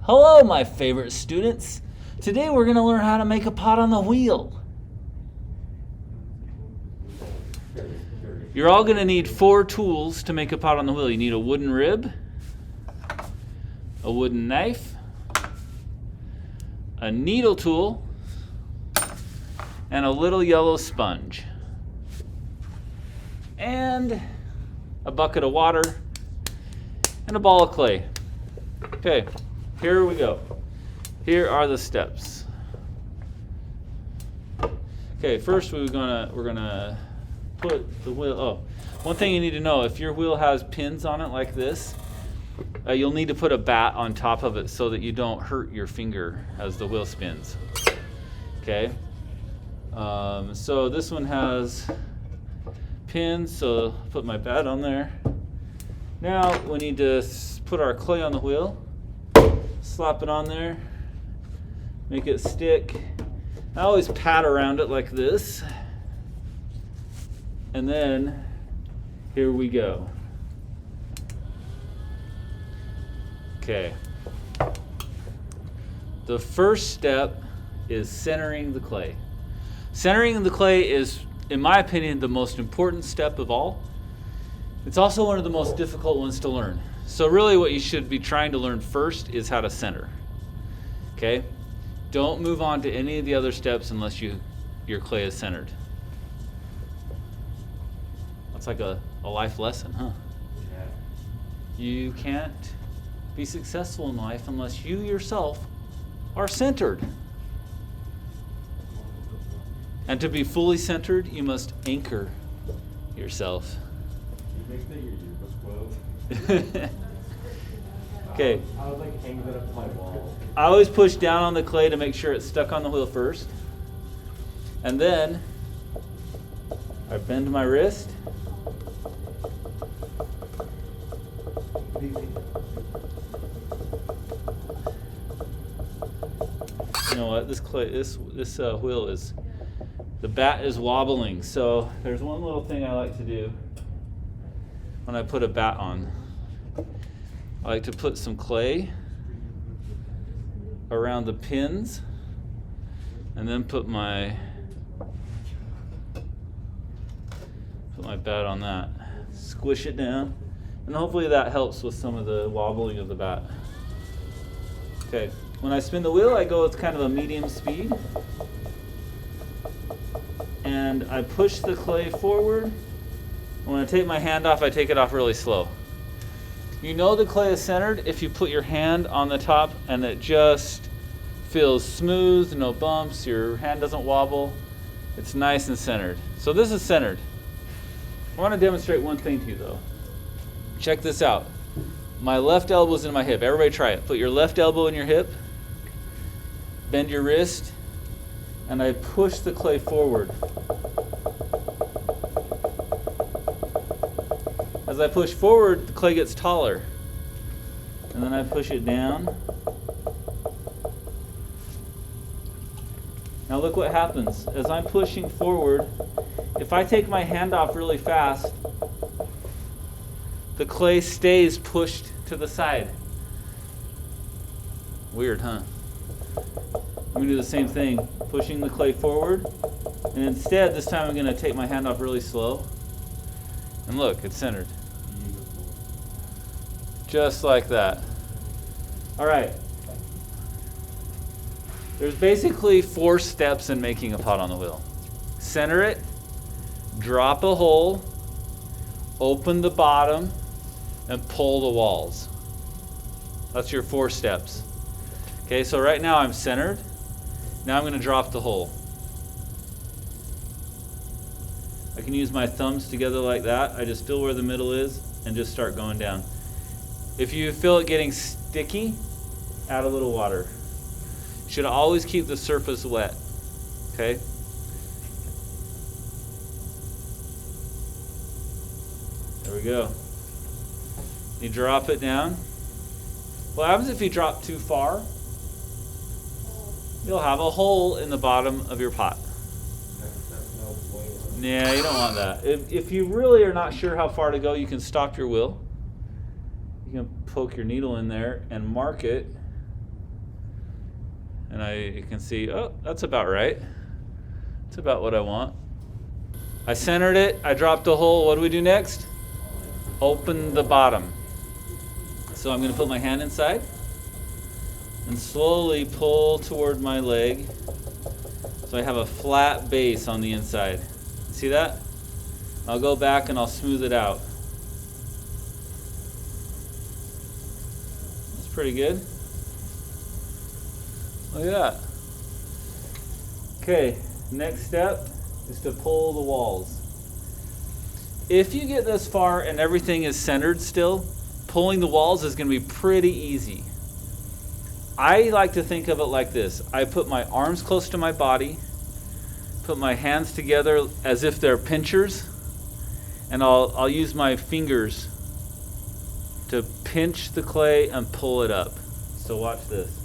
Hello, my favorite students. Today we're going to learn how to make a pot on the wheel. You're all going to need 4 tools to make a pot on the wheel. You need a wooden rib, a wooden knife, a needle tool, and a little yellow sponge. And a bucket of water and a ball of clay. Okay, here we go. Here are the steps. Okay, first we're gonna put the wheel. Oh, one thing you need to know: if your wheel has pins on it like this, you'll need to put a bat on top of it so that you don't hurt your finger as the wheel spins. Okay. So this one has pins, so I'll put my bat on there. Now we need to put our clay on the wheel. Slap it on there. Make it stick. I always pat around it like this. And then, here we go. Okay. The first step is centering the clay. Centering the clay is, in my opinion, the most important step of all. It's also one of the most difficult ones to learn. So really what you should be trying to learn first is how to center. Okay? Don't move on to any of the other steps unless your clay is centered. That's like a life lesson, huh? Yeah. You can't be successful in life unless you yourself are centered. And to be fully centered, you must anchor yourself. Okay. I would like hang that up to my wall. I always push down on the clay to make sure it's stuck on the wheel first. And then I bend my wrist. You know what? This wheel is, the bat is wobbling. So there's one little thing I like to do when I put a bat on. I like to put some clay around the pins and then put my bat on that. Squish it down, and hopefully that helps with some of the wobbling of the bat. Okay, when I spin the wheel, I go with kind of a medium speed, and I push the clay forward. When I take my hand off, I take it off really slow. You know the clay is centered if you put your hand on the top and it just feels smooth, no bumps, your hand doesn't wobble. It's nice and centered. So this is centered. I want to demonstrate one thing to you though. Check this out. My left elbow's in my hip. Everybody try it. Put your left elbow in your hip, bend your wrist, and I push the clay forward. As I push forward, the clay gets taller. And then I push it down. Now look what happens. As I'm pushing forward, if I take my hand off really fast, the clay stays pushed to the side. Weird, huh? I'm going to do the same thing, pushing the clay forward. And instead, this time I'm going to take my hand off really slow. And look, it's centered. Just like that. All right. There's basically 4 steps in making a pot on the wheel. Center it, drop a hole, open the bottom, and pull the walls. That's your 4 steps. Okay, so right now I'm centered. Now I'm going to drop the hole. I can use my thumbs together like that. I just feel where the middle is and just start going down. If you feel it getting sticky, add a little water. You should always keep the surface wet. Okay? There we go. You drop it down. What happens if you drop too far? You'll have a hole in the bottom of your pot. Yeah, you don't want that. If you really are not sure how far to go, you can stop your wheel. You can poke your needle in there and mark it And you can see, oh, that's about right. That's about what I want. I centered it, I dropped a hole. What do we do next? Open the bottom. So I'm gonna put my hand inside and slowly pull toward my leg so I have a flat base on the inside. See that? I'll go back and I'll smooth it out. That's pretty good. Look at that. Okay, next step is to pull the walls. If you get this far and everything is centered still, pulling the walls is going to be pretty easy. I like to think of it like this. I put my arms close to my body, put my hands together as if they're pinchers, and I'll use my fingers to pinch the clay and pull it up. So watch this.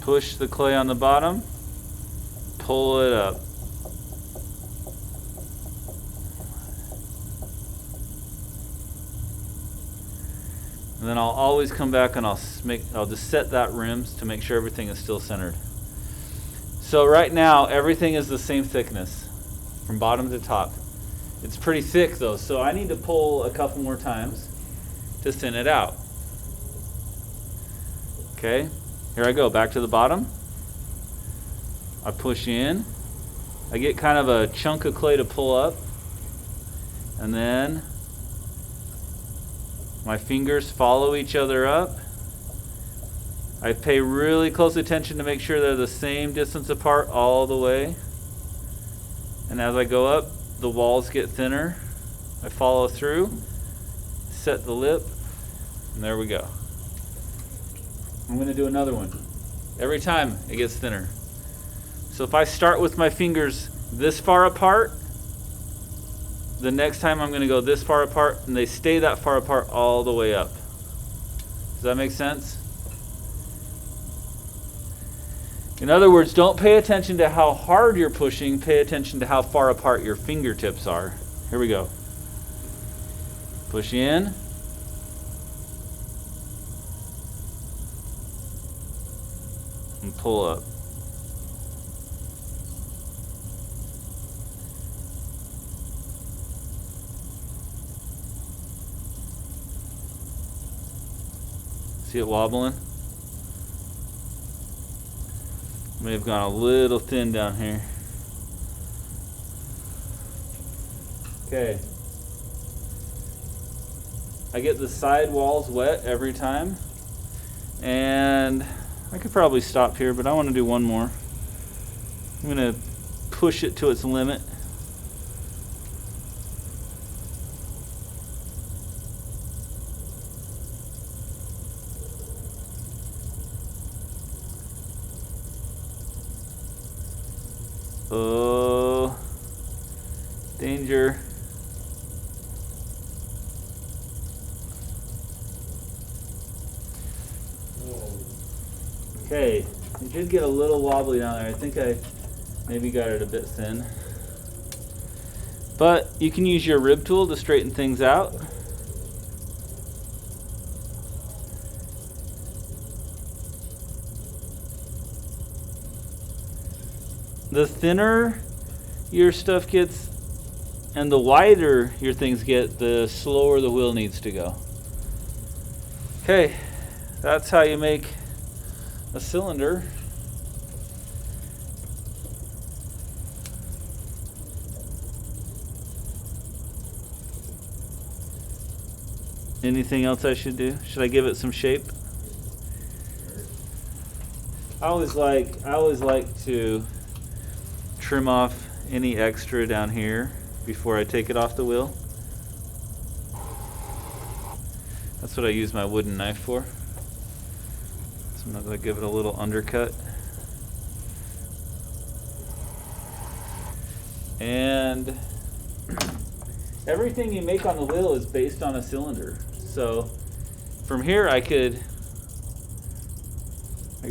Push the clay on the bottom, pull it up. And then I'll always come back and I'll just set that rim to make sure everything is still centered. So right now everything is the same thickness from bottom to top. It's pretty thick though, so I need to pull a couple more times to thin it out. Okay, here I go, back to the bottom. I push in. I get kind of a chunk of clay to pull up, and then my fingers follow each other up. I pay really close attention to make sure they're the same distance apart all the way. And as I go up, the walls get thinner. I follow through, set the lip, and there we go. I'm going to do another one. Every time it gets thinner. So if I start with my fingers this far apart, the next time I'm going to go this far apart, and they stay that far apart all the way up. Does that make sense? In other words, don't pay attention to how hard you're pushing, pay attention to how far apart your fingertips are. Here we go. Push in. And pull up. See it wobbling? May have gone a little thin down here. Okay. I get the side walls wet every time. And I could probably stop here, but I want to do one more. I'm going to push it to its limit. Oh, danger. Okay, it did get a little wobbly down there. I think I maybe got it a bit thin. But you can use your rib tool to straighten things out. The thinner your stuff gets and the wider your things get, the slower the wheel needs to go. Okay, that's how you make a cylinder. Anything else I should do? Should I give it some shape? I always like to trim off any extra down here before I take it off the wheel. That's what I use my wooden knife for. Sometimes I give it a little undercut. And everything you make on the wheel is based on a cylinder. So from here I could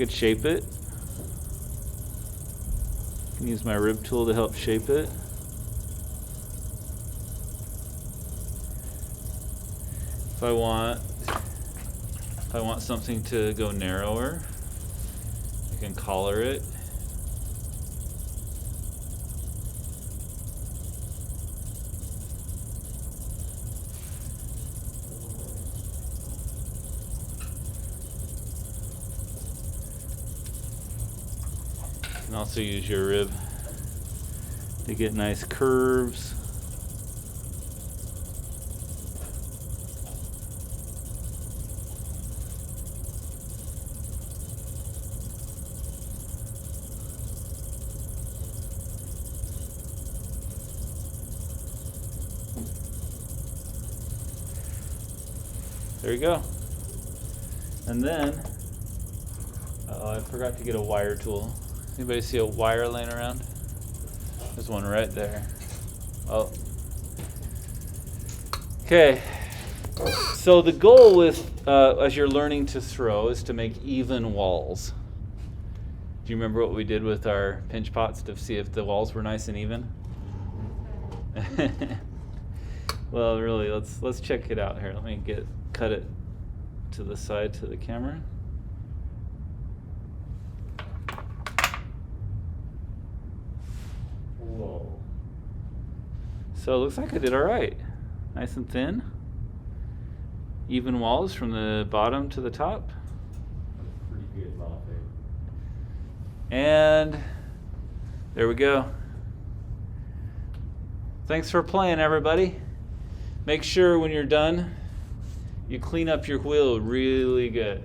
shape it. I can use my rib tool to help shape it. If I want If I want something to go narrower, I can collar it. You can also use your rib to get nice curves. There you go. And then, I forgot to get a wire tool. Anybody see a wire laying around? There's one right there. Oh. Okay. So the goal with, as you're learning to throw, is to make even walls. Do you remember what we did with our pinch pots to see if the walls were nice and even? Well, really, let's check it out here. Let me cut it to the side to the camera. Whoa. So it looks like I did all right. Nice and thin. Even walls from the bottom to the top. That's pretty good, Monte. And there we go. Thanks for playing, everybody. Make sure when you're done, you clean up your wheel really good.